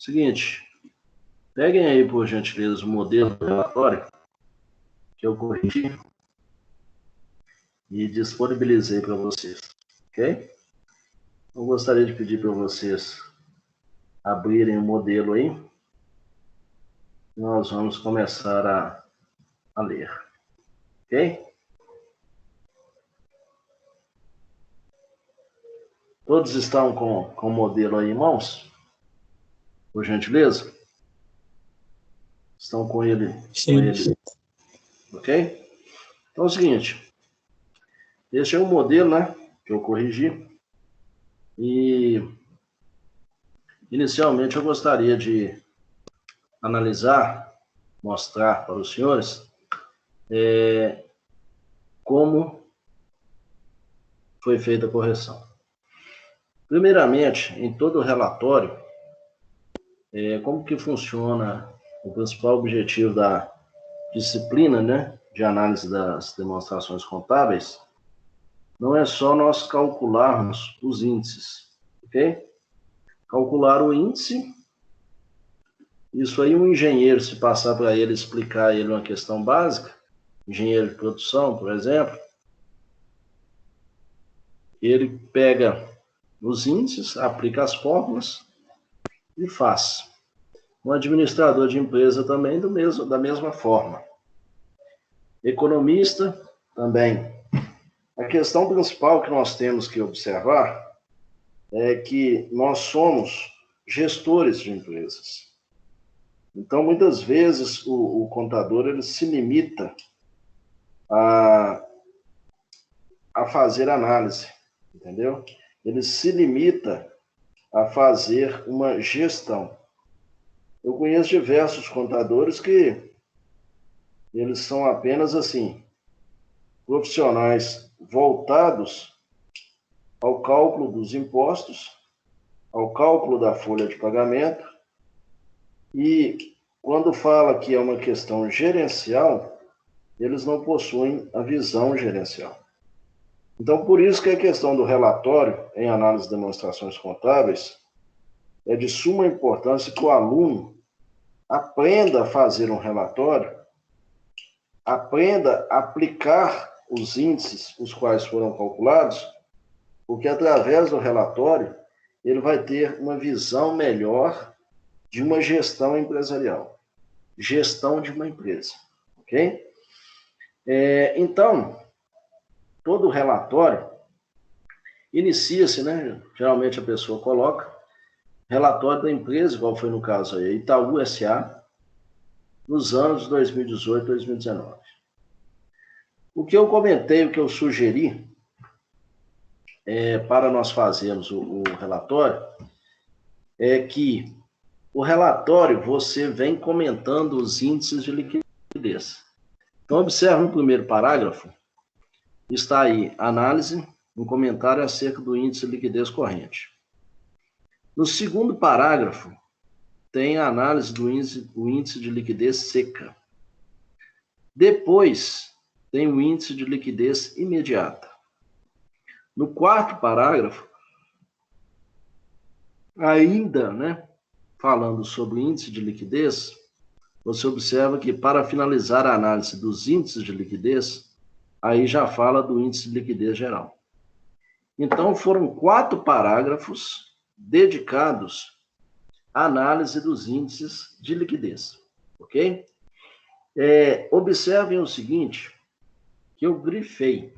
Seguinte, peguem aí, por gentileza, o modelo do relatório que eu corrigi e disponibilizei para vocês, ok? Eu gostaria de pedir para vocês abrirem o modelo aí. Nós vamos começar a ler, ok? Todos estão com o modelo aí em mãos? Por gentileza? Estão com ele? Sim. Com ele, ok? Então é o seguinte, este é o modelo, né, que eu corrigi. E inicialmente eu gostaria de analisar, mostrar para os senhores como foi feita a correção. Primeiramente, em todo o relatório, como que funciona o principal objetivo da disciplina, né, de análise das demonstrações contábeis, não é só nós calcularmos os índices, ok? Calcular o índice, isso aí um engenheiro, se passar para ele, explicar a ele uma questão básica, engenheiro de produção, por exemplo, ele pega os índices, aplica as fórmulas e faz. Um administrador de empresa também da mesma forma. Economista também. A questão principal que nós temos que observar é que nós somos gestores de empresas. Então, muitas vezes, o contador ele se limita a fazer análise, entendeu? Ele se limita a fazer uma gestão. Eu conheço diversos contadores que eles são apenas, assim, profissionais voltados ao cálculo dos impostos, ao cálculo da folha de pagamento, e quando fala que é uma questão gerencial, eles não possuem a visão gerencial. Então, por isso que a questão do relatório em análise de demonstrações contábeis é de suma importância que o aluno aprenda a fazer um relatório, aprenda a aplicar os índices os quais foram calculados, porque através do relatório ele vai ter uma visão melhor de uma gestão empresarial, gestão de uma empresa, ok? Então, todo relatório inicia-se, né? Geralmente a pessoa coloca relatório da empresa, igual foi no caso aí, Itaú S.A., nos anos 2018 e 2019. O que eu comentei, o que eu sugeri para nós fazermos o relatório é que o relatório você vem comentando os índices de liquidez. Então, observe no primeiro parágrafo, está aí análise, um comentário acerca do índice de liquidez corrente. No segundo parágrafo, tem a análise do índice de liquidez seca. Depois, tem o índice de liquidez imediata. No quarto parágrafo, ainda, né, falando sobre o índice de liquidez, você observa que para finalizar a análise dos índices de liquidez, aí já fala do índice de liquidez geral. Então, foram 4 parágrafos dedicados à análise dos índices de liquidez, ok? Observem o seguinte, que eu grifei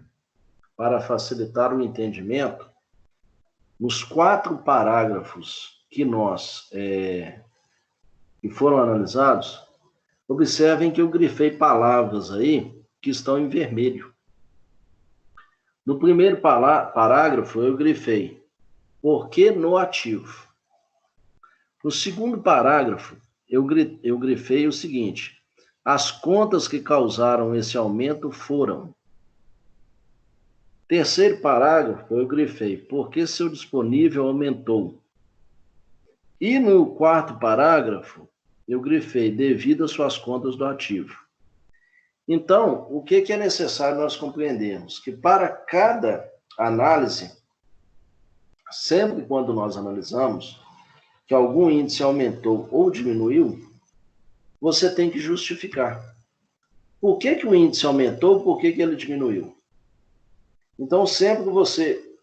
para facilitar o entendimento, nos 4 parágrafos que que foram analisados, observem que eu grifei palavras aí que estão em vermelho. No primeiro parágrafo, eu grifei por que no ativo. No segundo parágrafo, eu grifei o seguinte, as contas que causaram esse aumento foram. Terceiro parágrafo, eu grifei por que seu disponível aumentou. E no quarto parágrafo, eu grifei devido às suas contas do ativo. Então, o que é necessário nós compreendermos? Que para cada análise, sempre quando nós analisamos, que algum índice aumentou ou diminuiu, você tem que justificar. Por que que o índice aumentou, por que que ele diminuiu? Então, sempre que você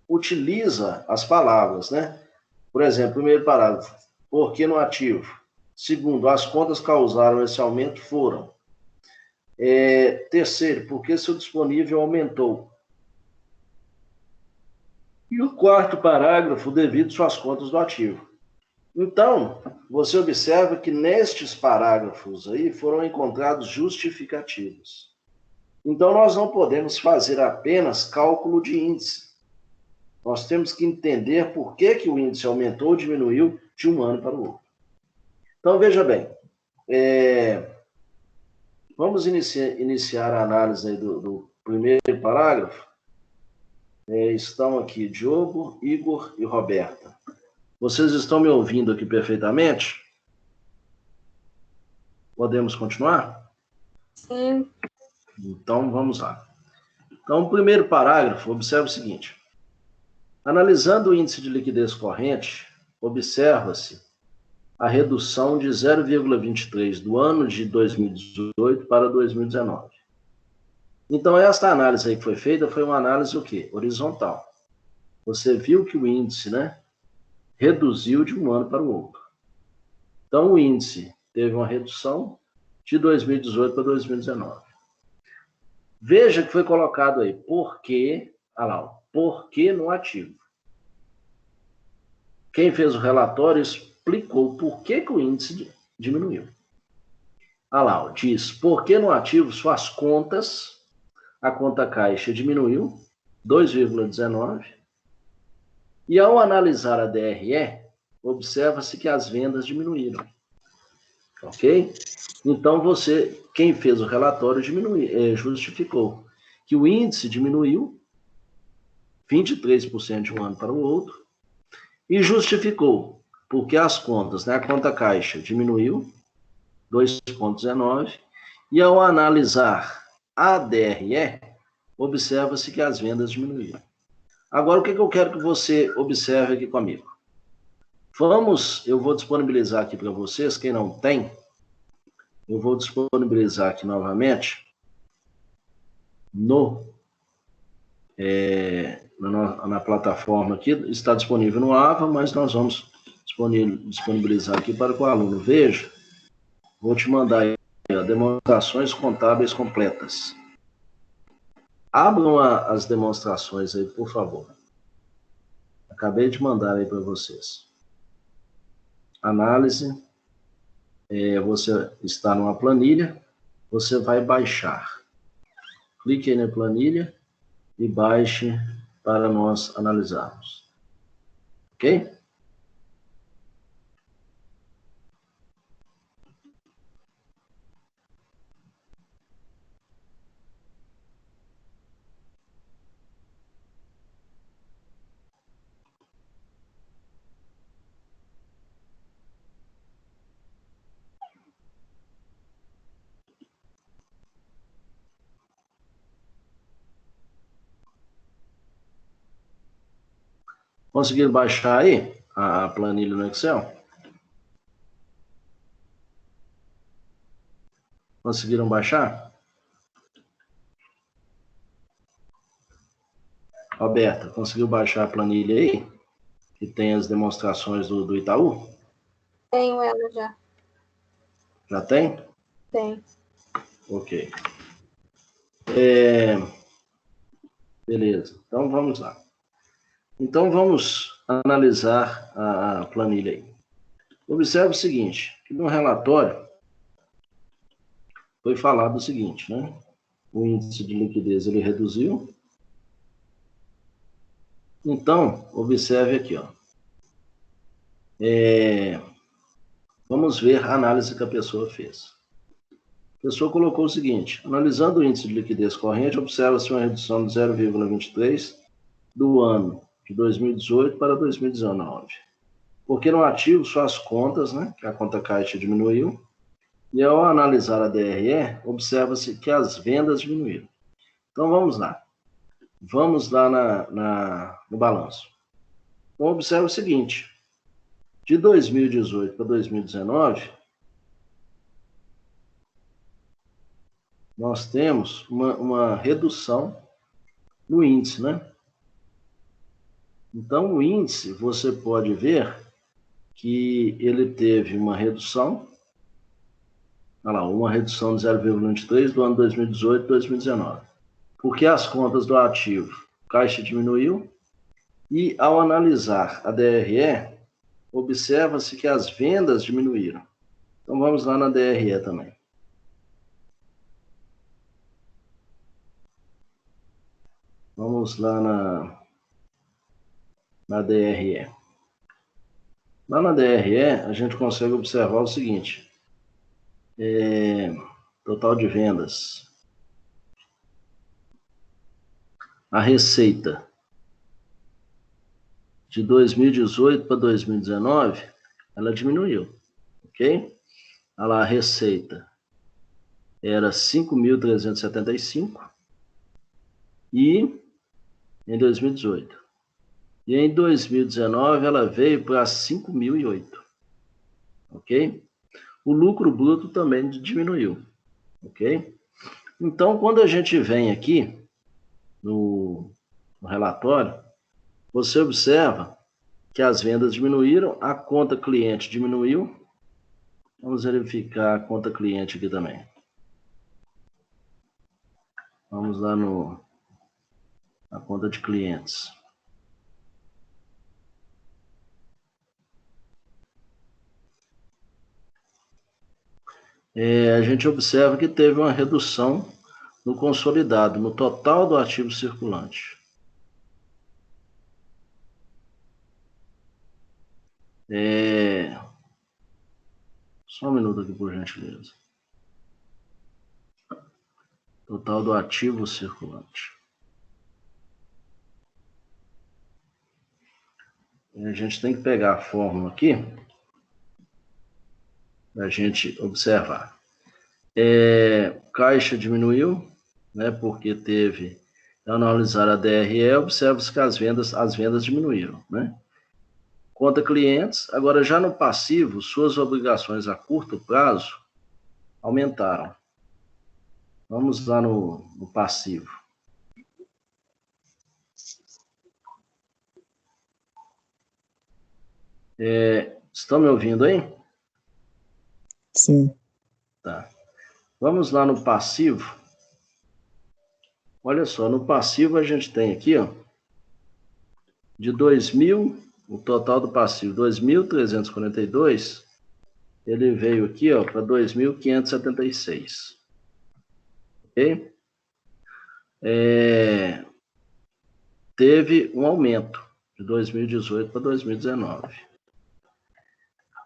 utiliza as palavras, né? Por exemplo, primeiro parágrafo, por que no ativo? Segundo, as contas que causaram esse aumento foram. Terceiro, por que seu disponível aumentou? E o quarto parágrafo, devido suas contas do ativo. Então, você observa que nestes parágrafos aí foram encontrados justificativos. Então, nós não podemos fazer apenas cálculo de índice. Nós temos que entender por que que o índice aumentou ou diminuiu de um ano para o outro. Então, veja bem, vamos iniciar a análise aí do primeiro parágrafo. Estão aqui Diogo, Igor e Roberta. Vocês estão me ouvindo aqui perfeitamente? Podemos continuar? Sim. Então, vamos lá. Então, o primeiro parágrafo, observa o seguinte. Analisando o índice de liquidez corrente, observa-se a redução de 0,23 do ano de 2018 para 2019. Então, esta análise aí que foi feita foi uma análise o quê? Horizontal. Você viu que o índice, né, reduziu de um ano para o outro. Então, o índice teve uma redução de 2018 para 2019. Veja que foi colocado aí, por que no ativo. Quem fez o relatório explicou por que que o índice diminuiu. Diz, por que no ativo suas contas, a conta caixa diminuiu 2,19, e ao analisar a DRE, observa-se que as vendas diminuíram. Ok? Então, quem fez o relatório justificou que o índice diminuiu 23% de um ano para o outro e justificou porque as contas, né, a conta caixa diminuiu 2,19 e ao analisar a DRE, observa-se que as vendas diminuíram. Agora, o que eu quero que você observe aqui comigo? Eu vou disponibilizar aqui para vocês, quem não tem, eu vou disponibilizar aqui novamente na plataforma aqui, está disponível no AVA, mas nós vamos disponibilizar aqui para que o aluno veja. Vou te mandar aí, demonstrações contábeis completas. Abram as demonstrações aí, por favor. Acabei de mandar aí para vocês. Análise. Você está numa planilha, você vai baixar. Clique aí na planilha e baixe para nós analisarmos. Ok? Conseguiram baixar aí a planilha no Excel? Conseguiram baixar? Roberta, conseguiu baixar a planilha aí? Que tem as demonstrações do Itaú? Tenho ela já. Já tem? Tem. Ok. Beleza, então vamos lá. Então vamos analisar a planilha aí. Observe o seguinte, que no relatório foi falado o seguinte, né? O índice de liquidez ele reduziu. Então, observe aqui, ó. Vamos ver a análise que a pessoa fez. A pessoa colocou o seguinte, analisando o índice de liquidez corrente, observa-se uma redução de 0,23 do ano de 2018 para 2019. Porque no ativo, suas contas, né, que a conta caixa diminuiu, e ao analisar a DRE, observa-se que as vendas diminuíram. Então, vamos lá. Vamos lá no balanço. Então, observe o seguinte, De 2018 para 2019, nós temos uma redução no índice, né? Então, o índice, você pode ver que ele teve uma redução, olha lá, uma redução de 0,23 do ano 2018 e 2019. Porque as contas do ativo, caixa diminuiu, e ao analisar a DRE, observa-se que as vendas diminuíram. Então, vamos lá na DRE também. Vamos lá na DRE. Lá na DRE, a gente consegue observar o seguinte. Total de vendas. A receita de 2018 para 2019, ela diminuiu, ok? Olha lá, a receita era 5.375 e em 2018. E em 2019 ela veio para 5.008, ok? O lucro bruto também diminuiu, ok? Então, quando a gente vem aqui no relatório, você observa que as vendas diminuíram, a conta cliente diminuiu. Vamos verificar a conta cliente aqui também. Vamos lá na conta de clientes. A gente observa que teve uma redução no consolidado, no total do ativo circulante. Só um minuto aqui, por gentileza. Total do ativo circulante. A gente tem que pegar a fórmula aqui para a gente observar. Caixa diminuiu, né, porque teve, analisar a DRE, observa-se que as vendas diminuíram, né? Conta clientes, agora já no passivo, suas obrigações a curto prazo aumentaram. Vamos lá no passivo. Estão me ouvindo aí? Sim. Tá. Vamos lá no passivo. Olha só, no passivo a gente tem aqui, ó, de 2.000, o total do passivo, 2.342, ele veio aqui, ó, para 2.576. Ok? Teve um aumento de 2018 para 2019.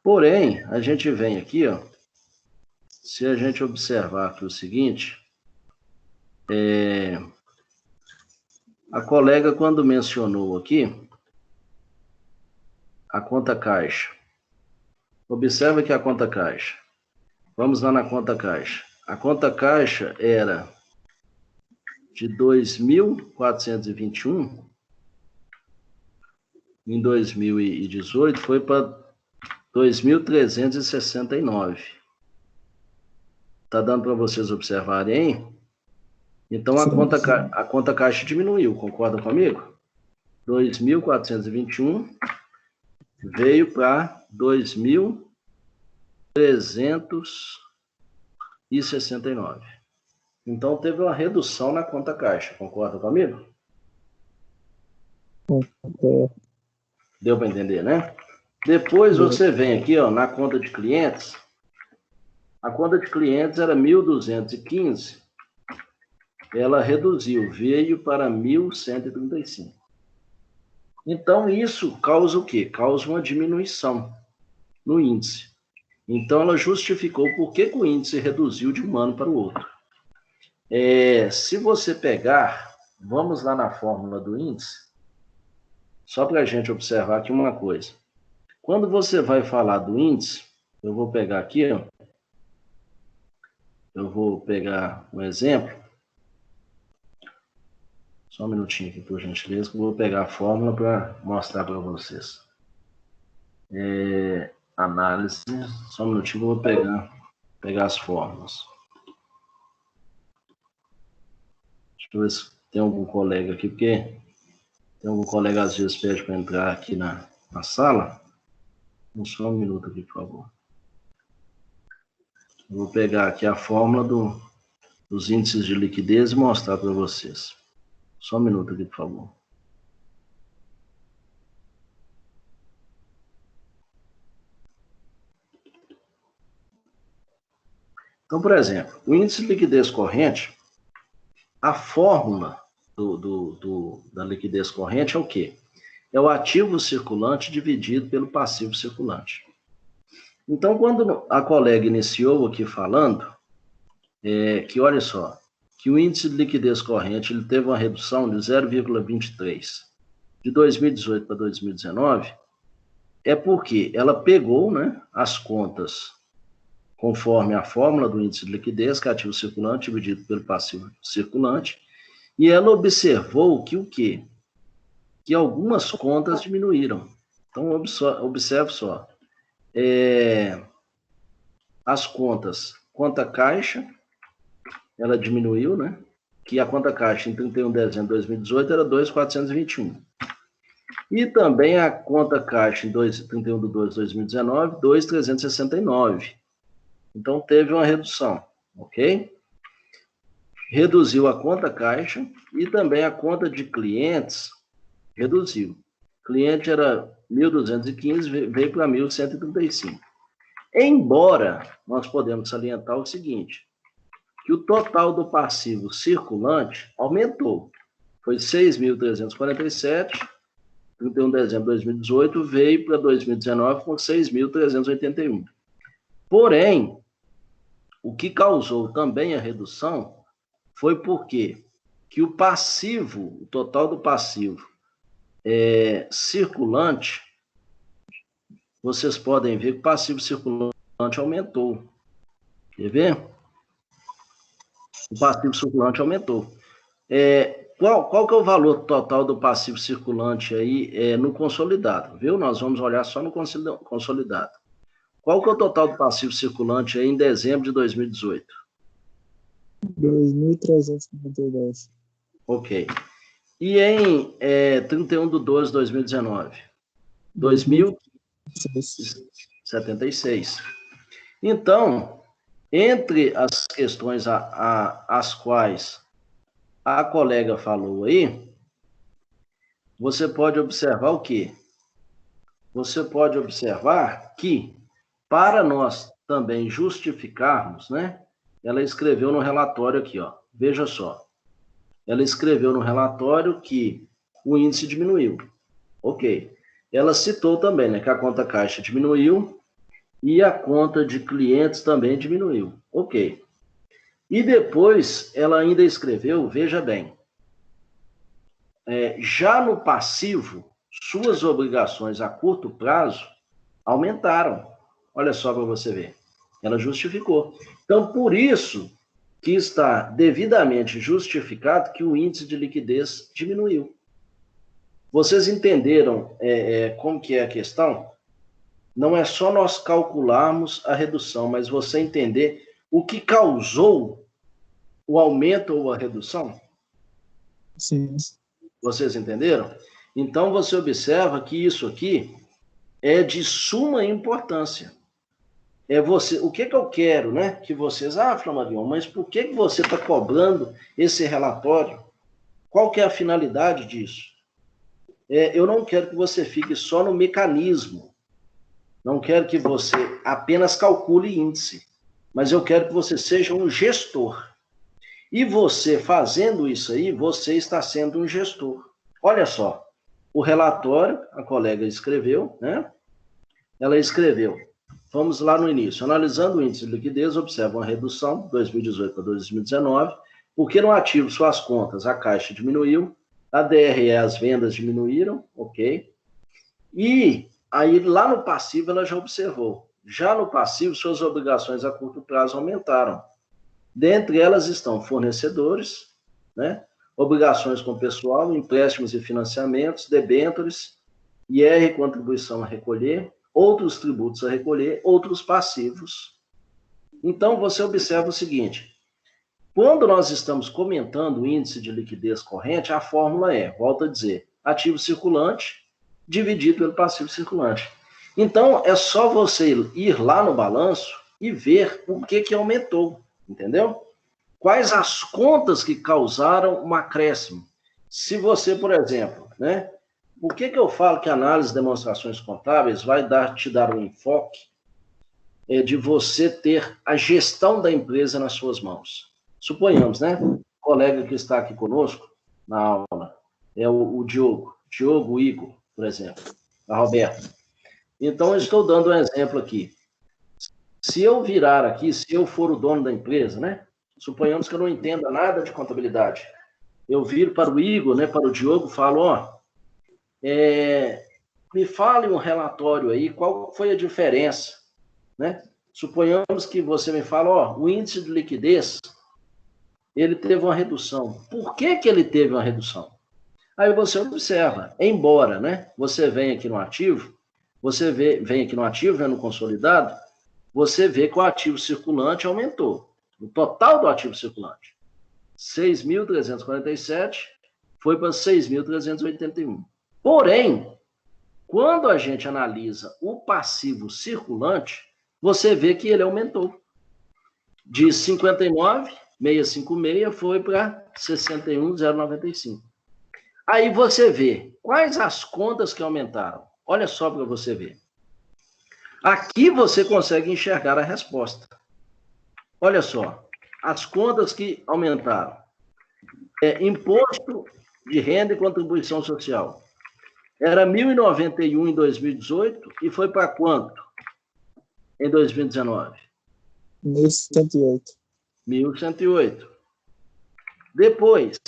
Porém, a gente vem aqui, ó, se a gente observar aqui o seguinte, a colega, quando mencionou aqui a conta caixa, observa que a conta caixa, vamos lá na conta caixa. A conta caixa era de 2.421, em 2018 foi para 2.369. Tá dando para vocês observarem aí? Então, a conta caixa diminuiu, concorda comigo? 2.421 veio para 2.369. Então, teve uma redução na conta caixa, concorda comigo? Deu para entender, né? Depois você vem aqui, ó, na conta de clientes. A conta de clientes era 1.215. Ela reduziu, veio para 1.135. Então, isso causa o quê? Causa uma diminuição no índice. Então, ela justificou por que o índice reduziu de um ano para o outro. Se você pegar, vamos lá na fórmula do índice, só para a gente observar aqui uma coisa. Quando você vai falar do índice, eu vou pegar aqui, ó, eu vou pegar um exemplo. Só um minutinho aqui, por gentileza, que eu vou pegar a fórmula para mostrar para vocês. análise. Só um minutinho que eu vou pegar as fórmulas. Deixa eu ver se tem algum colega aqui, porque tem algum colega às vezes pede para entrar aqui na sala. Só um minuto aqui, por favor. Eu vou pegar aqui a fórmula dos índices de liquidez e mostrar para vocês. Só um minuto aqui, por favor. Então, por exemplo, o índice de liquidez corrente, a fórmula da liquidez corrente é o quê? É o ativo circulante dividido pelo passivo circulante. Então, quando a colega iniciou aqui falando, que olha só, que o índice de liquidez corrente ele teve uma redução de 0,23 de 2018 para 2019, é porque ela pegou, né, as contas conforme a fórmula do índice de liquidez, que é ativo circulante dividido pelo passivo circulante, e ela observou que o quê? Que algumas contas diminuíram. Então, observe só. As contas, conta caixa, ela diminuiu, né? Que a conta caixa em 31 de dezembro de 2018 era 2.421. E também a conta caixa em 31 de 2 de 2019, 2.369. Então, teve uma redução, ok? Reduziu a conta caixa e também a conta de clientes reduziu. Cliente era 1.215, veio para 1.135. Embora nós podemos salientar o seguinte, que o total do passivo circulante aumentou. Foi 6.347, 31 de dezembro de 2018, veio para 2019 com 6.381. Porém, o que causou também a redução foi porque que o passivo, o total do passivo circulante, vocês podem ver que o passivo circulante aumentou. Quer ver? O passivo circulante aumentou. Qual que é o valor total do passivo circulante aí no consolidado? Viu? Nós vamos olhar só no consolidado. Qual que é o total do passivo circulante aí em dezembro de 2018? 2.352. Ok. E em 31 de 12 de 2019? 2.076. Então, entre as questões as quais a colega falou aí, você pode observar o quê? Você pode observar que, para nós também justificarmos, né? Ela escreveu no relatório aqui, ó. Veja só. Ela escreveu no relatório que o índice diminuiu. Ok. Ela citou também, né, que a conta caixa diminuiu e a conta de clientes também diminuiu. Ok. E depois ela ainda escreveu, veja bem, já no passivo, suas obrigações a curto prazo aumentaram. Olha só para você ver. Ela justificou. Então, por isso que está devidamente justificado que o índice de liquidez diminuiu. Vocês entenderam como que é a questão? Não é só nós calcularmos a redução, mas você entender o que causou o aumento ou a redução? Sim. Vocês entenderam? Então, você observa que isso aqui é de suma importância. O que eu quero, né? Que vocês... Flamarion, mas por que você está cobrando esse relatório? Qual que é a finalidade disso? Eu não quero que você fique só no mecanismo. Não quero que você apenas calcule índice. Mas eu quero que você seja um gestor. E você fazendo isso aí, você está sendo um gestor. Olha só. O relatório, a colega escreveu, né? Ela escreveu. Vamos lá no início. Analisando o índice de liquidez, observa uma redução, 2018 para 2019, porque no ativo suas contas, a caixa diminuiu, a DRE, as vendas diminuíram, ok? E aí lá no passivo ela já observou. Já no passivo, suas obrigações a curto prazo aumentaram. Dentre elas estão fornecedores, né? Obrigações com pessoal, empréstimos e financiamentos, debêntures, IR, contribuição a recolher, outros tributos a recolher, outros passivos. Então, você observa o seguinte, quando nós estamos comentando o índice de liquidez corrente, a fórmula é, volto a dizer, ativo circulante dividido pelo passivo circulante. Então, é só você ir lá no balanço e ver o que aumentou, entendeu? Quais as contas que causaram um acréscimo. Se você, por exemplo, né? Por que eu falo que a análise de demonstrações contábeis vai te dar um enfoque de você ter a gestão da empresa nas suas mãos? Suponhamos, né? O colega que está aqui conosco na aula é o Diogo, Igor, por exemplo, a Roberta. Então, eu estou dando um exemplo aqui. Se eu virar aqui, se eu for o dono da empresa, né? Suponhamos que eu não entenda nada de contabilidade. Eu viro para o Igor, né, para o Diogo, falo, ó, me fale um relatório aí, qual foi a diferença, né? Suponhamos que você me fala, ó, o índice de liquidez, ele teve uma redução. Por que ele teve uma redução? Aí você observa, embora, né, você venha aqui no ativo, vem aqui no ativo, né, no consolidado, você vê que o ativo circulante aumentou. O total do ativo circulante, 6.347, foi para 6.381. Porém, quando a gente analisa o passivo circulante, você vê que ele aumentou. De 59.656 foi para 61.095. Aí você vê quais as contas que aumentaram. Olha só para você ver. Aqui você consegue enxergar a resposta. Olha só, as contas que aumentaram. Imposto de renda e contribuição social. Era 1.091 em 2018 e foi para quanto em 2019? 1.108. 1.108. Depois,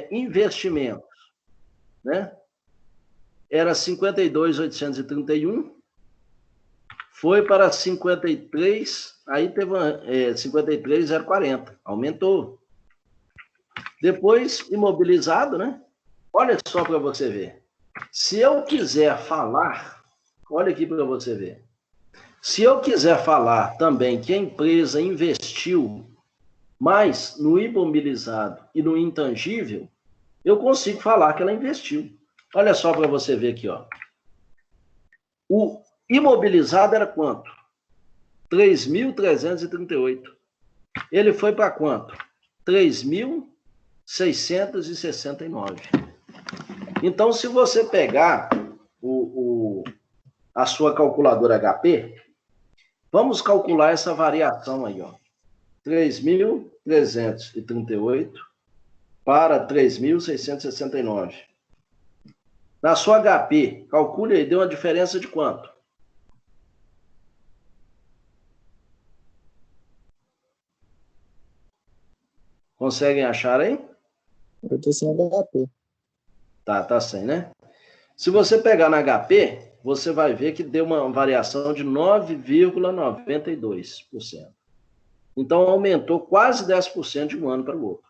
investimentos, né? Era 52.831, foi para 53, aí teve 53.040, aumentou. Depois, imobilizado, né? Olha só para você ver. Se eu quiser falar, olha aqui para você ver. Se eu quiser falar também que a empresa investiu mais no imobilizado e no intangível, eu consigo falar que ela investiu. Olha só para você ver aqui, ó. O imobilizado era quanto? 3.338. Ele foi para quanto? 3.669. Então, se você pegar a sua calculadora HP, vamos calcular essa variação aí, ó. 3.338 para 3.669. Na sua HP, calcule aí, deu uma diferença de quanto? Conseguem achar aí? Eu estou sem HP. Tá sem, né? Se você pegar na HP, você vai ver que deu uma variação de 9,92%. Então, aumentou quase 10% de um ano para o outro.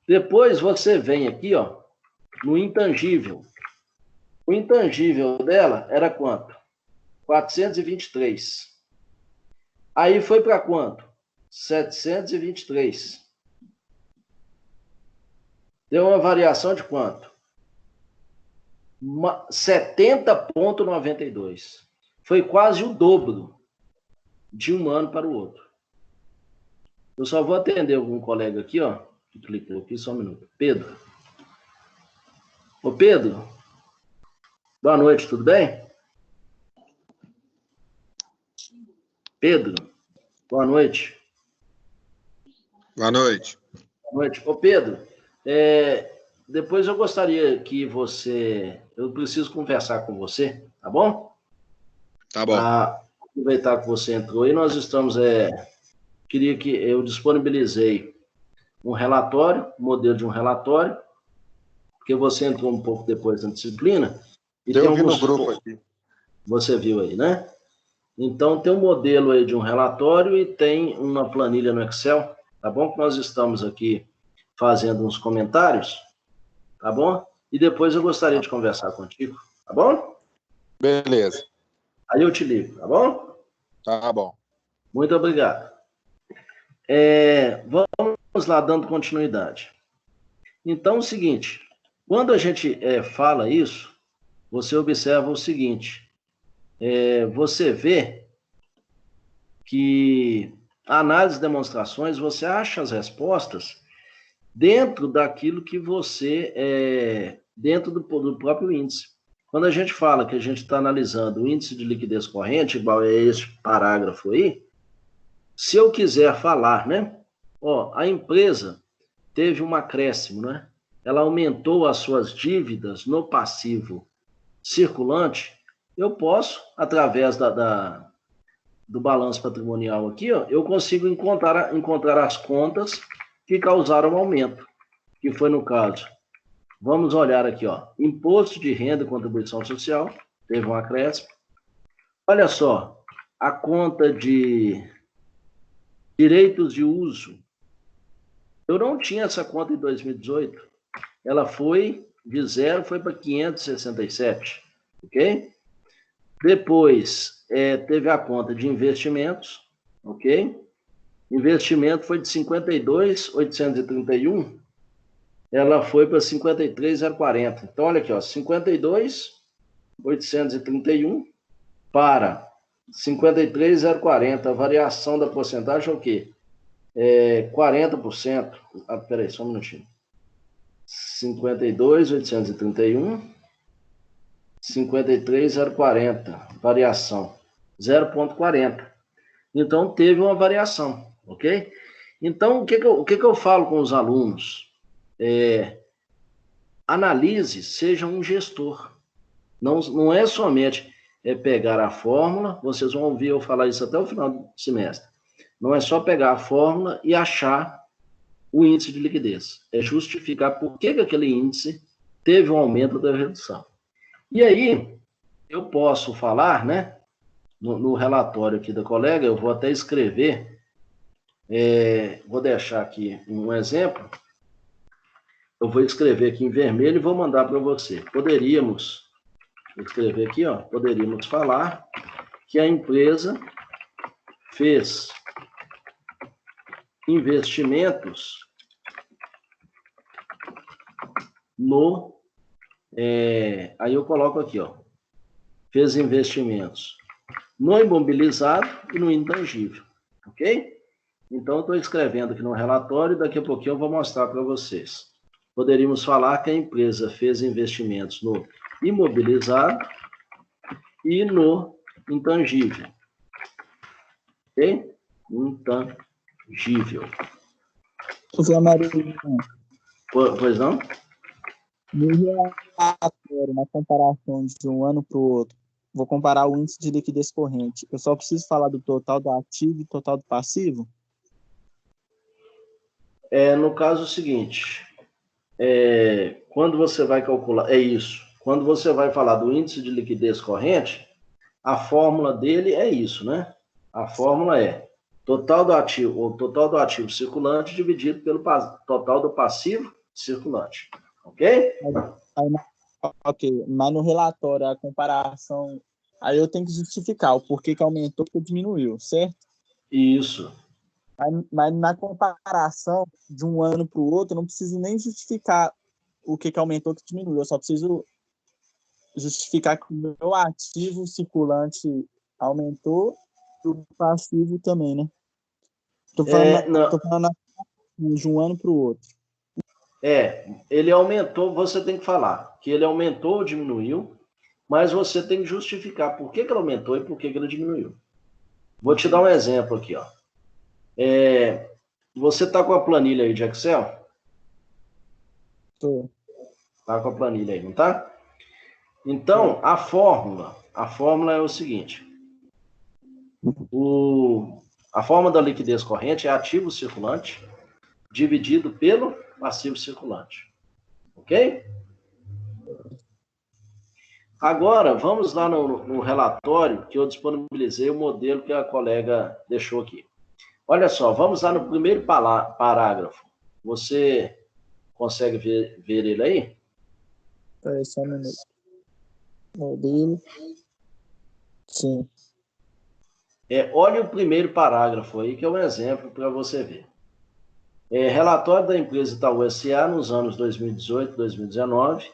Depois, você vem aqui, ó, no intangível. O intangível dela era quanto? 423. Aí foi para quanto? 723. Deu uma variação de quanto? 70,92. Foi quase o dobro de um ano para o outro. Eu só vou atender algum colega aqui, ó, que clicou aqui, só um minuto. Pedro. Ô, Pedro. Boa noite, tudo bem? Pedro. Boa noite. Boa noite. Boa noite. Ô, Pedro, depois eu gostaria que você... Eu preciso conversar com você, tá bom? Tá bom. Aproveitar que você entrou aí, nós estamos... Queria que eu disponibilizei um relatório, um modelo de um relatório, porque você entrou um pouco depois na disciplina. E eu vi no grupo aqui. Você viu aí, né? Então, tem um modelo aí de um relatório e tem uma planilha no Excel, tá bom? Que nós estamos aqui fazendo uns comentários, tá bom? E depois eu gostaria de conversar contigo, tá bom? Beleza. Aí eu te ligo, tá bom? Tá bom. Muito obrigado. Vamos lá, dando continuidade. Então, é o seguinte, quando a gente fala isso, você observa o seguinte, você vê que a análise de demonstrações, você acha as respostas dentro daquilo que você, dentro do próprio índice. Quando a gente fala que a gente está analisando o índice de liquidez corrente, igual é esse parágrafo aí, se eu quiser falar, né? Ó, a empresa teve um acréscimo, né? Ela aumentou as suas dívidas no passivo circulante, eu posso, através do balanço patrimonial aqui, ó, eu consigo encontrar as contas que causaram aumento, que foi no caso. Vamos olhar aqui, ó, imposto de renda e contribuição social, teve um acréscimo. Olha só, a conta de direitos de uso. Eu não tinha essa conta em 2018. Ela foi de 0, foi para 567, ok? Depois, teve a conta de investimentos, ok? Investimento foi de 52.831, ela foi para 53.040. Então, olha aqui, ó, 52.831 para 53.040. A variação da porcentagem é o quê? 40%. Peraí, só um minutinho. 52.831, 53.040, variação 0,40. Então, teve uma variação, ok? Então, o que eu falo com os alunos? Analise, seja um gestor. Não é somente pegar a fórmula, vocês vão ouvir eu falar isso até o final do semestre. Não é só pegar a fórmula e achar o índice de liquidez. É justificar por que aquele índice teve um aumento da redução. E aí, eu posso falar, né? No relatório aqui da colega, eu vou até escrever, vou deixar aqui um exemplo, eu vou escrever aqui em vermelho e vou mandar para você. Poderíamos, vou escrever aqui, ó, poderíamos falar que a empresa fez investimentos aí eu coloco aqui, ó, fez investimentos no imobilizado e no intangível, ok? Então, eu estou escrevendo aqui no relatório e daqui a pouquinho eu vou mostrar para vocês. Poderíamos falar que a empresa fez investimentos no imobilizado e no intangível, ok? Intangível. Pois não? No relatório, na comparação de um ano para o outro, vou comparar o índice de liquidez corrente. Eu só preciso falar do total do ativo e total do passivo? No caso seguinte, quando você vai calcular, quando você vai falar do índice de liquidez corrente, a fórmula dele é isso, né? A fórmula é total do ativo circulante dividido pelo total do passivo circulante. Ok? Ok, mas no relatório, a comparação, aí eu tenho que justificar o porquê que aumentou e diminuiu, certo? Isso. Mas na comparação de um ano para o outro, eu não preciso nem justificar o que aumentou e que diminuiu, eu só preciso justificar que o meu ativo circulante aumentou e o passivo também, né? Tô falando de um ano para o outro. Ele aumentou, você tem que falar que ele aumentou ou diminuiu, mas você tem que justificar por que ele aumentou e por que ele diminuiu. Vou te dar um exemplo aqui, ó. Você está com a planilha aí de Excel? Tô. Tá com a planilha aí, não tá? Então, a fórmula é o seguinte. A fórmula da liquidez corrente é ativo circulante dividido pelo passivo circulante. Ok? Agora, vamos lá no relatório que eu disponibilizei o modelo que a colega deixou aqui. Olha só, vamos lá no primeiro parágrafo. Você consegue ver ele aí? Só um minuto. Modelo. Sim. Olha o primeiro parágrafo aí, que é um exemplo para você ver. Relatório da empresa Itaú S.A. nos anos 2018 e 2019.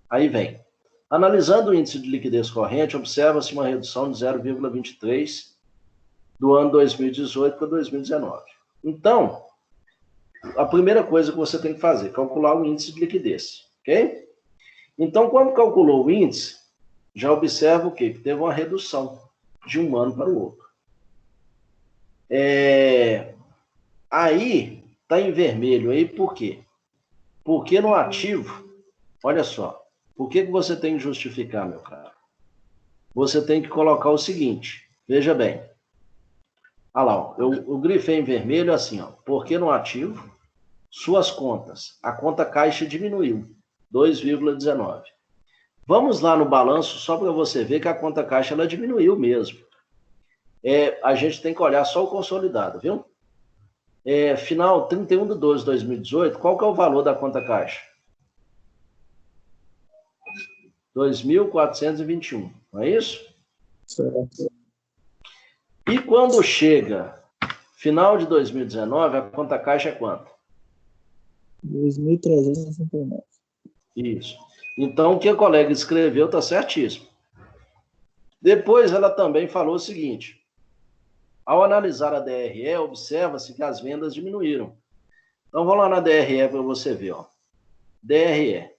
Aí vem. Analisando o índice de liquidez corrente, observa-se uma redução de 0,23 do ano 2018 para 2019. Então, a primeira coisa que você tem que fazer, calcular o índice de liquidez, ok? Então, quando calculou o índice, já observa o quê? Que teve uma redução de um ano para o outro. Aí, está em vermelho aí, por quê? Porque no ativo, olha só, por que você tem que justificar, meu caro? Você tem que colocar o seguinte, veja bem. Olha lá, ó, eu grifei em vermelho assim, ó, porque no ativo, suas contas, a conta caixa diminuiu, 2,19. Vamos lá no balanço, só para você ver que a conta caixa ela diminuiu mesmo. A gente tem que olhar só o consolidado, viu? Final 31/12/2018, qual que é o valor da conta caixa? 2.421, não é isso? Certo. E quando chega final de 2019, a conta caixa é quanto? 2.369. Isso. Então, o que a colega escreveu está certíssimo. Depois, ela também falou o seguinte. Ao analisar a DRE, observa-se que as vendas diminuíram. Então, vamos lá na DRE para você ver. Ó. DRE.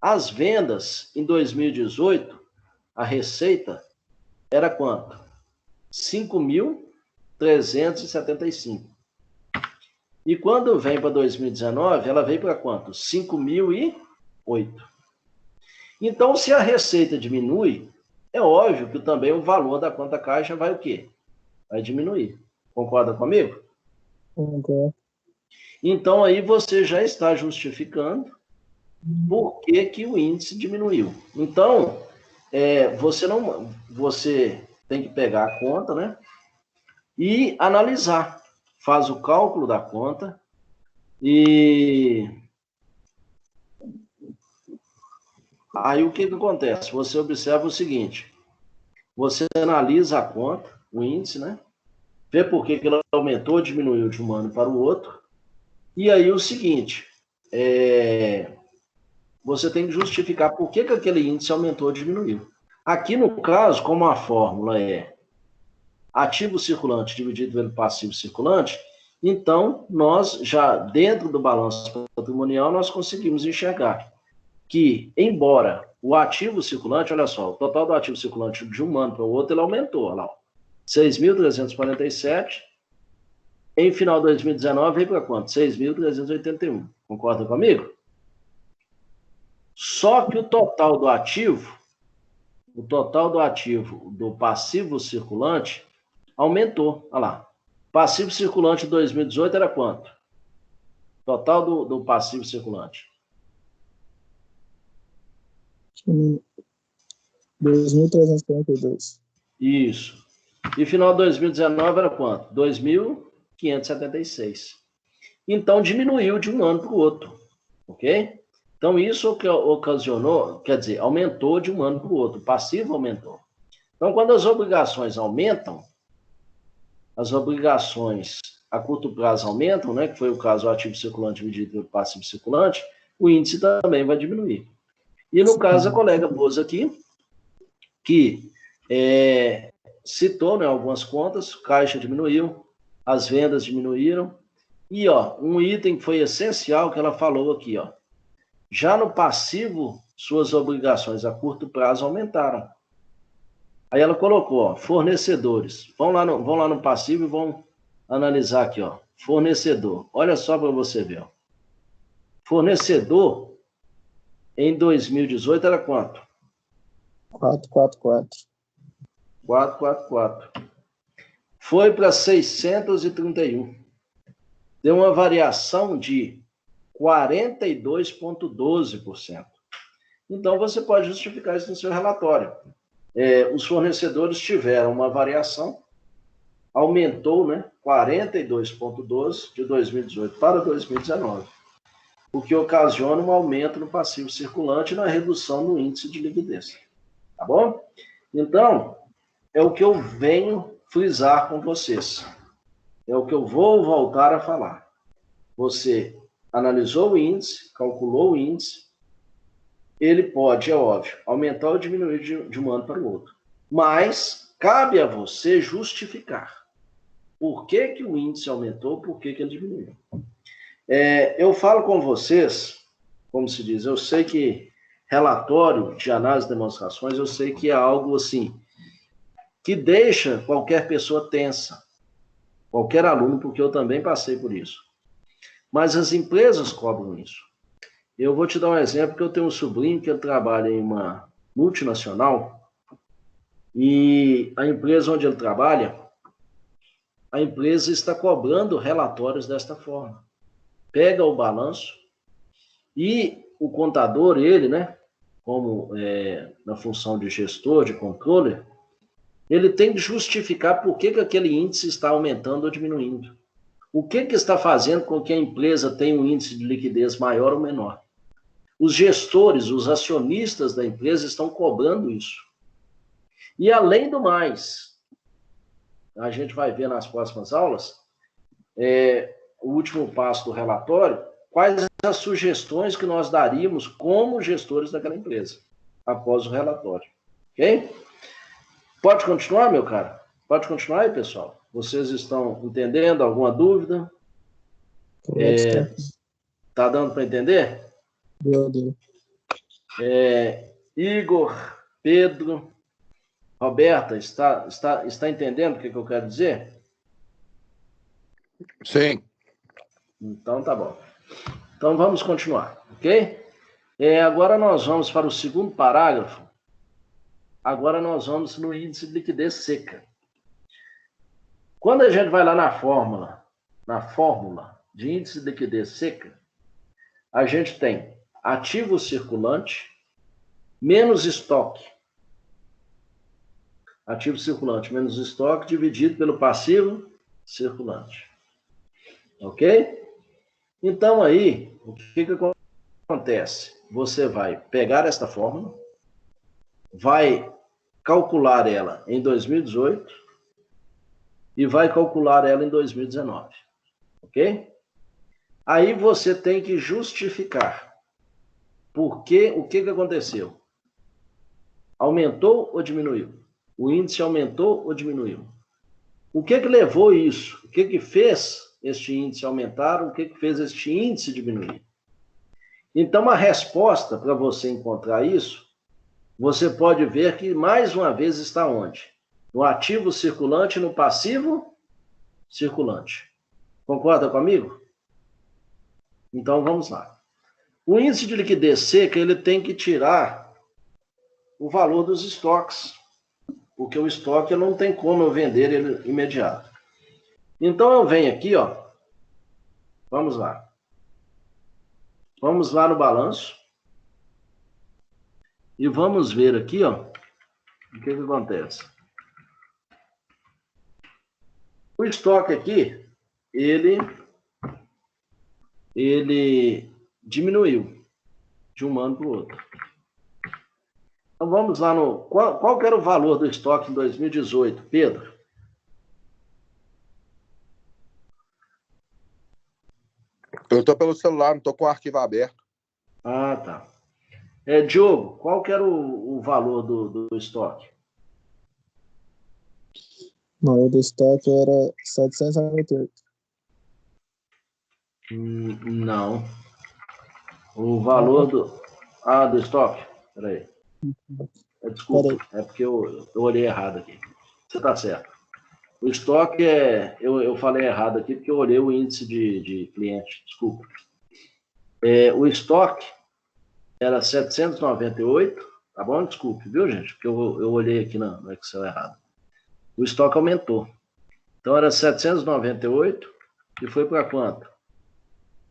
As vendas em 2018, a receita era quanto? 5.375. E quando vem para 2019, ela veio para quanto? 5.008. Então, se a receita diminui, é óbvio que também o valor da conta caixa vai o quê? Vai diminuir. Concorda comigo? Concordo. Então, aí você já está justificando por que o índice diminuiu. Então, você tem que pegar a conta, né? E analisar. Faz o cálculo da conta e aí o que acontece? Você observa o seguinte, você analisa a conta, o índice, né? Vê por que ela aumentou, diminuiu de um ano para o outro. E aí o seguinte, você tem que justificar por que aquele índice aumentou ou diminuiu. Aqui no caso, como a fórmula é ativo circulante dividido pelo passivo circulante, então nós já, dentro do balanço patrimonial, nós conseguimos enxergar que, embora o ativo circulante, olha só, o total do ativo circulante de um ano para o outro, ele aumentou, olha lá, 6.347, em final de 2019 veio para quanto? 6.381. Concorda comigo? Só que o total do ativo do passivo circulante aumentou. Olha lá. Passivo circulante de 2018 era quanto? Total do passivo circulante. 2.342. Isso. E final de 2019 era quanto? 2.576. Então, diminuiu de um ano para o outro. Ok? Então, isso ocasionou, quer dizer, aumentou de um ano para o outro. O passivo aumentou. Então, quando as obrigações aumentam, as obrigações a curto prazo aumentam, né, que foi o caso do ativo circulante dividido pelo passivo circulante, o índice também vai diminuir. E, no caso, a colega pôs aqui que citou, né, algumas contas, caixa diminuiu, as vendas diminuíram, e ó, um item que foi essencial que ela falou aqui, ó, já no passivo, suas obrigações a curto prazo aumentaram. Aí ela colocou, ó, fornecedores. Vão lá no passivo e vão analisar aqui, ó, fornecedor. Olha só para você ver, ó. Fornecedor, em 2018 era quanto? 444. 444. Foi para 631. Deu uma variação de 42,12%. Então, você pode justificar isso no seu relatório. Os fornecedores tiveram uma variação, aumentou, né, 42,12% de 2018 para 2019, o que ocasiona um aumento no passivo circulante e na redução do índice de liquidez. Tá bom? Então, é o que eu venho frisar com vocês. É o que eu vou voltar a falar. Você analisou o índice, calculou o índice, ele pode, é óbvio, aumentar ou diminuir de um ano para o outro. Mas cabe a você justificar por que, que o índice aumentou, por que, que ele diminuiu. Eu falo com vocês, como se diz, eu sei que relatório de análise de demonstrações, eu sei que é algo assim, que deixa qualquer pessoa tensa, qualquer aluno, porque eu também passei por isso. Mas as empresas cobram isso. Eu vou te dar um exemplo, que eu tenho um sobrinho que ele trabalha em uma multinacional, e a empresa onde ele trabalha, a empresa está cobrando relatórios desta forma. Pega o balanço e o contador, ele, né, como na função de gestor, de controller, ele tem que justificar por que, que aquele índice está aumentando ou diminuindo. O que, que está fazendo com que a empresa tenha um índice de liquidez maior ou menor? Os gestores, os acionistas da empresa estão cobrando isso. E além do mais, a gente vai ver nas próximas aulas, o último passo do relatório, quais as sugestões que nós daríamos como gestores daquela empresa, após o relatório. Ok? Pode continuar, meu cara? Pode continuar aí, pessoal? Vocês estão entendendo? Alguma dúvida? Tá dando para entender? Deu. Igor, Pedro, Roberta, está entendendo o que eu quero dizer? Sim. Então, tá bom. Então, vamos continuar, ok? Agora nós vamos para o segundo parágrafo. Agora nós vamos no índice de liquidez seca. Quando a gente vai lá na fórmula de índice de liquidez seca, a gente tem ativo circulante menos estoque. Ativo circulante menos estoque dividido pelo passivo circulante. Ok? Então, aí, o que acontece? Você vai pegar esta fórmula, vai calcular ela em 2018 e vai calcular ela em 2019. Ok? Aí você tem que justificar o que aconteceu. Aumentou ou diminuiu? O índice aumentou ou diminuiu? O que levou isso? O que fez este índice aumentar? O que fez este índice diminuir? Então, a resposta para você encontrar isso, você pode ver que, mais uma vez, está onde? No ativo circulante e no passivo circulante. Concorda comigo? Então, vamos lá. O índice de liquidez seca, ele tem que tirar o valor dos estoques, porque o estoque não tem como eu vender ele imediato. Então, eu venho aqui, ó. Vamos lá. Vamos lá no balanço. E vamos ver aqui, ó, o que acontece. O estoque aqui, ele diminuiu de um ano para o outro. Então, vamos lá no... Qual que era o valor do estoque em 2018, Pedro? Eu estou pelo celular, não estou com o arquivo aberto. Ah, tá. Diogo, qual que era o valor do estoque? O valor do estoque era 798. Não. O valor do estoque? Peraí. Desculpa, é porque eu olhei errado aqui. Você está certo. O estoque eu falei errado aqui porque eu olhei o índice de cliente. Desculpa. O estoque era 798, tá bom? Desculpe, viu, gente? Porque eu olhei aqui no Excel errado. O estoque aumentou. Então, era 798 e foi para quanto?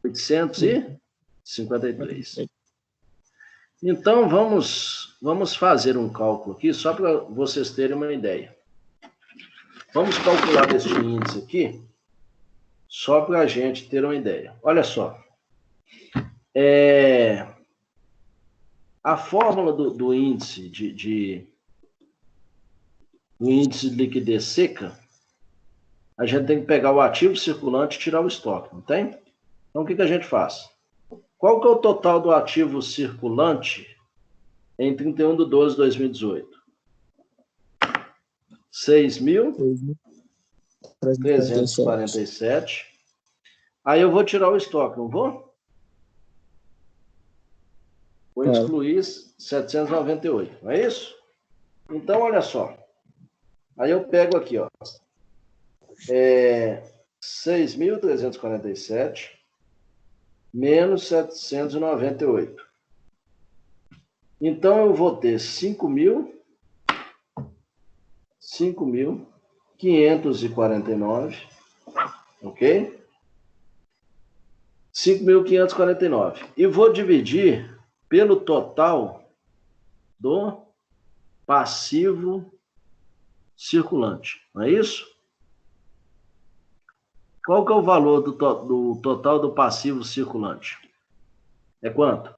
853. Então, vamos fazer um cálculo aqui, só para vocês terem uma ideia. Vamos calcular este índice aqui, só para a gente ter uma ideia. Olha só. A fórmula do índice do índice de liquidez seca, a gente tem que pegar o ativo circulante e tirar o estoque, não tem? Então, o que a gente faz? Qual que é o total do ativo circulante em 31/12/2018? 6.347. Aí eu vou tirar o estoque, não vou? Vou excluir 798, não é isso? Então, olha só. Aí eu pego aqui, ó. 6.347 menos 798. Então, eu vou ter 5.549, ok? 5.549. E vou dividir pelo total do passivo circulante, não é isso? Qual que é o valor do total do passivo circulante? É quanto?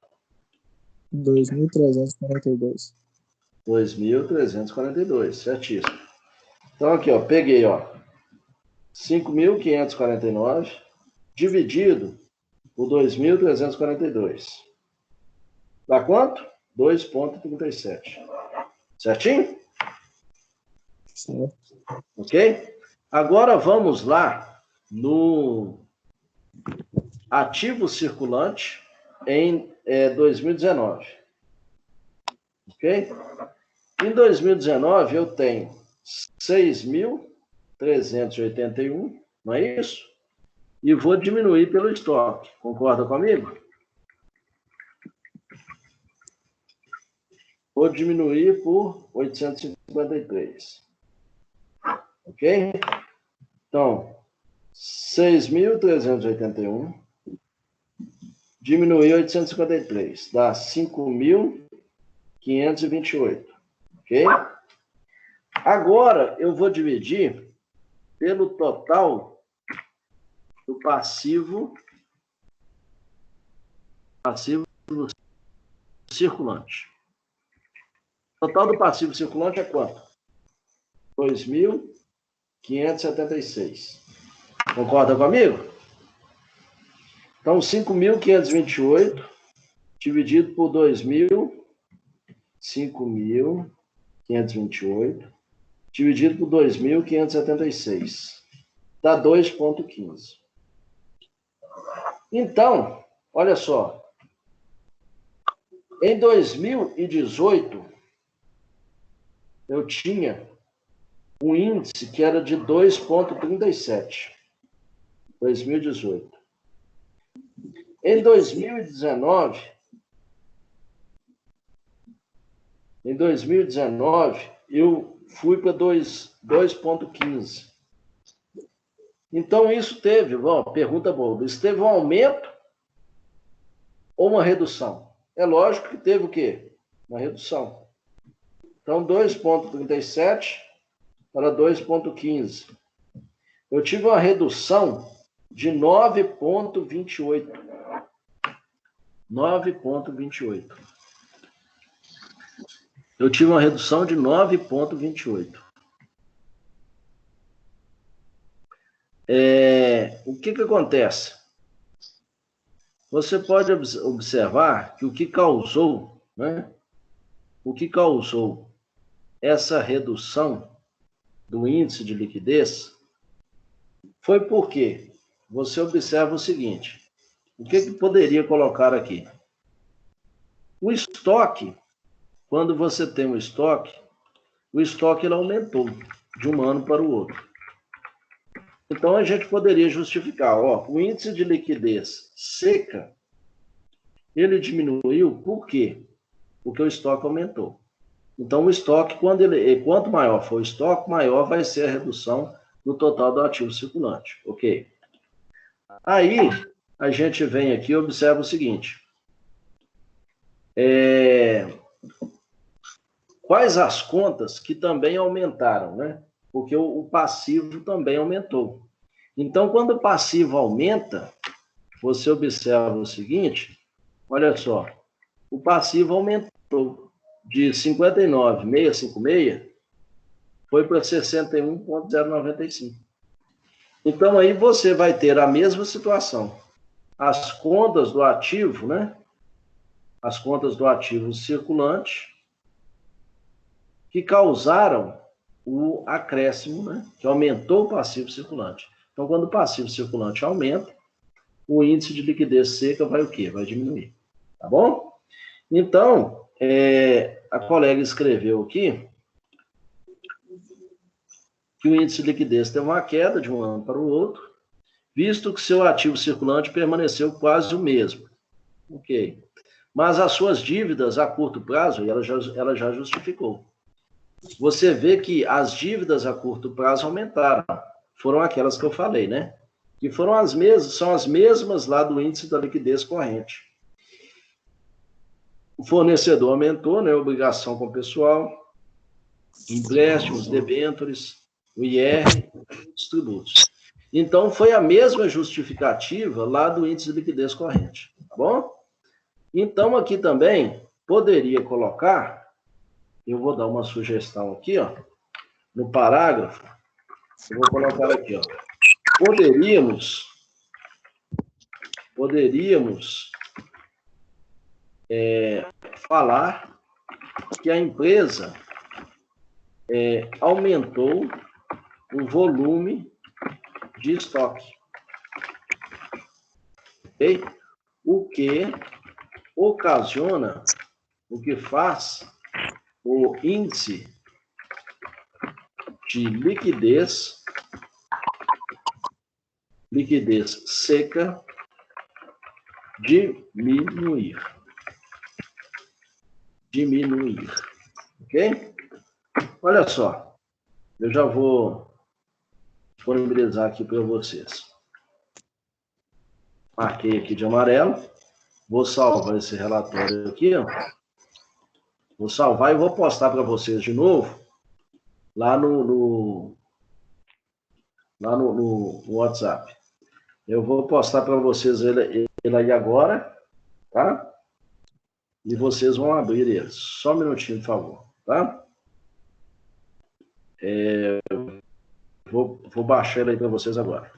2.342. 2.342, certíssimo. Então, aqui, ó, peguei, ó, 5.549 dividido por 2.342. Dá quanto? 2,37. Certinho? Certo. Ok? Agora vamos lá no ativo circulante em 2019. Ok? Em 2019 eu tenho 6.381, não é isso? E vou diminuir pelo estoque. Concorda comigo? Vou diminuir por 853. Ok? Então, 6.381 diminuir 853, dá 5.528. Ok? Agora, eu vou dividir pelo total do passivo circulante. O total do passivo circulante é quanto? 2.576. Concorda comigo? Então, 5.528 dividido por 5.528 dividido por 2.576. Dá 2,15. Então, olha só. Em 2018, eu tinha um índice que era de 2,37. 2018. Em 2019, eu fui para 2,15. Então, isso teve, pergunta boa, isso teve um aumento ou uma redução? É lógico que teve o quê? Uma redução. Então, 2,37 para 2,15. Eu tive uma redução de 9,28. 9,28. Eu tive uma redução de 9,28. O que acontece? Você pode observar que o que causou, né? O que causou essa redução do índice de liquidez foi porque você observa o seguinte: o que poderia colocar aqui? O estoque, quando você tem o estoque ele aumentou de um ano para o outro. Então, a gente poderia justificar, o índice de liquidez seca, ele diminuiu, por quê? Porque o estoque aumentou. Então, o estoque, quanto maior for o estoque, maior vai ser a redução do total do ativo circulante. Ok? Aí, a gente vem aqui e observa o seguinte. Quais as contas que também aumentaram, né? Porque o passivo também aumentou. Então, quando o passivo aumenta, você observa o seguinte, olha só, o passivo aumentou de 59.656 foi para 61,095. Então, aí você vai ter a mesma situação. As contas do ativo, né? As contas do ativo circulante, que causaram o acréscimo, né? Que aumentou o passivo circulante. Então, quando o passivo circulante aumenta, o índice de liquidez seca vai o quê? Vai diminuir. Tá bom? Então, a colega escreveu aqui que o índice de liquidez teve uma queda de um ano para o outro, visto que seu ativo circulante permaneceu quase o mesmo. Ok. Mas as suas dívidas a curto prazo, ela já justificou. Você vê que as dívidas a curto prazo aumentaram. Foram aquelas que eu falei, né? Que foram as mesmas, são as mesmas lá do índice da liquidez corrente. O fornecedor aumentou, né? Obrigação com o pessoal, empréstimos, debêntures, o IR, os tributos. Então, foi a mesma justificativa lá do índice de liquidez corrente, tá bom? Então, aqui também, poderia colocar, eu vou dar uma sugestão aqui, ó, no parágrafo, eu vou colocar aqui, ó, poderíamos falar que a empresa aumentou o volume de estoque, ok? O que ocasiona, o que faz o índice de liquidez seca diminuir, ok? Olha só, eu já vou disponibilizar aqui para vocês. Marquei aqui de amarelo, vou salvar esse relatório aqui, ó. Vou salvar e vou postar para vocês de novo lá no WhatsApp. Eu vou postar para vocês ele aí agora, tá? E vocês vão abrir ele. Só um minutinho, por favor, tá? Vou baixar ele aí para vocês agora.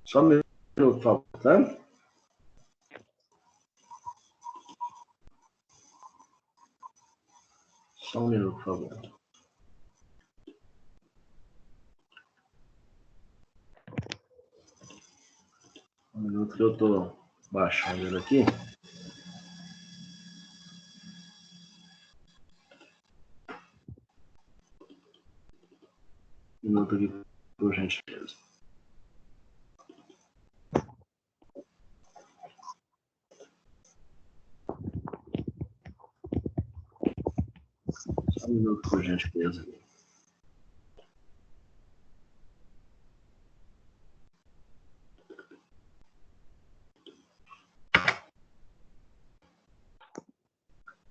Só um minuto, por favor, tá? Só um minuto, por favor. Um minuto que eu estou baixando ele aqui. Um minuto aqui, por gentileza. Só um minuto, por gentileza.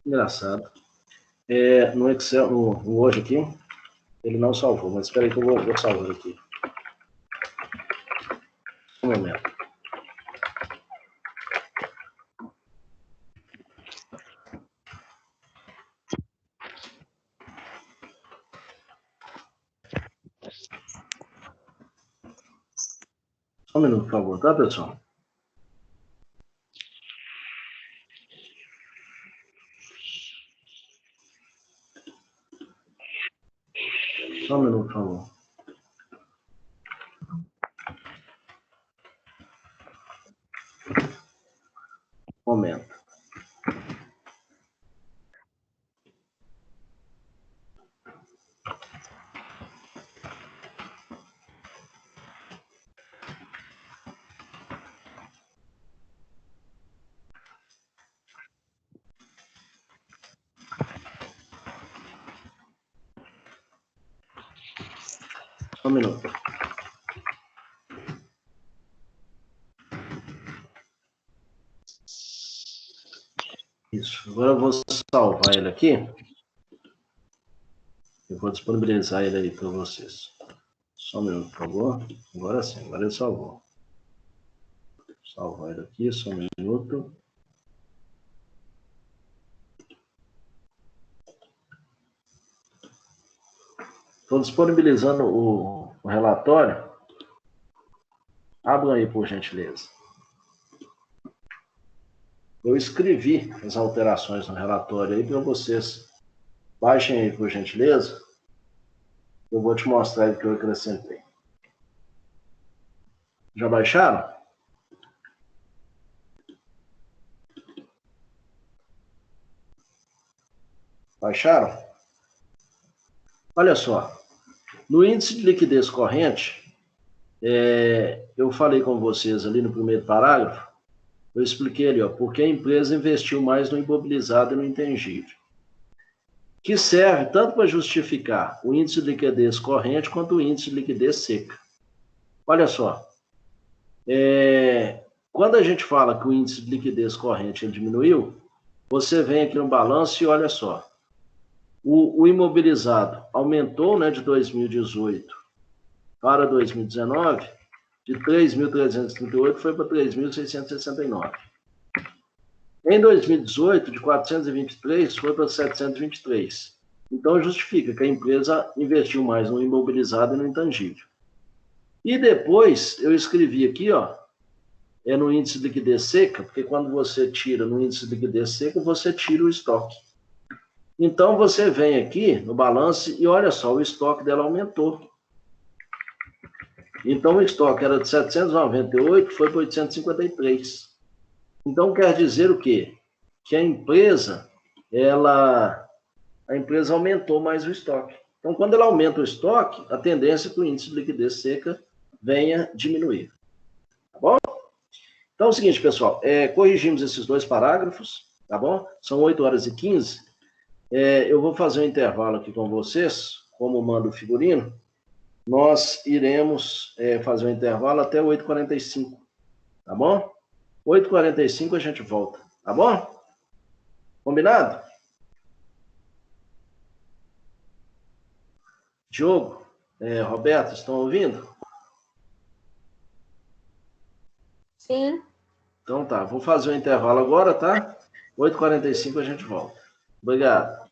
Engraçado. No Excel, no Word aqui, ele não salvou, mas espera aí que eu vou salvar aqui. Um momento. Só um minuto, por favor, tá, pessoal? Só um minuto, por favor. Momento. Só um minuto. Isso. Agora eu vou salvar ele aqui. Eu vou disponibilizar ele aí para vocês. Só um minuto, por favor. Agora sim, agora ele salvou. Salvar ele aqui, só um minuto. Estou disponibilizando o relatório. Abram aí, por gentileza. Eu escrevi as alterações no relatório aí para vocês. Baixem aí, por gentileza. Eu vou te mostrar o que eu acrescentei. Já baixaram? Baixaram? Olha só. No índice de liquidez corrente, eu falei com vocês ali no primeiro parágrafo, eu expliquei ali, porque a empresa investiu mais no imobilizado e no intangível, que serve tanto para justificar o índice de liquidez corrente quanto o índice de liquidez seca. Olha só, quando a gente fala que o índice de liquidez corrente diminuiu, você vem aqui no balanço e olha só, o imobilizado aumentou, né, de 2018 para 2019, de 3.338 foi para 3.669. Em 2018, de 423 foi para 723. Então, justifica que a empresa investiu mais no imobilizado e no intangível. E depois, eu escrevi aqui, ó, no índice de liquidez seca, porque quando você tira no índice de liquidez seca, você tira o estoque. Então, você vem aqui no balanço e olha só, o estoque dela aumentou. Então, o estoque era de 798, foi para 853. Então, quer dizer o quê? Que a empresa aumentou mais o estoque. Então, quando ela aumenta o estoque, a tendência é que o índice de liquidez seca venha diminuir. Tá bom? Então, é o seguinte, pessoal, corrigimos esses dois parágrafos, tá bom? São 8h15. Eu vou fazer um intervalo aqui com vocês, como manda o figurino. Nós iremos fazer um intervalo até 8h45, tá bom? 8h45 a gente volta, tá bom? Combinado? Diogo, Roberto, estão ouvindo? Sim. Então tá, vou fazer um intervalo agora, tá? 8h45 a gente volta. Obrigado.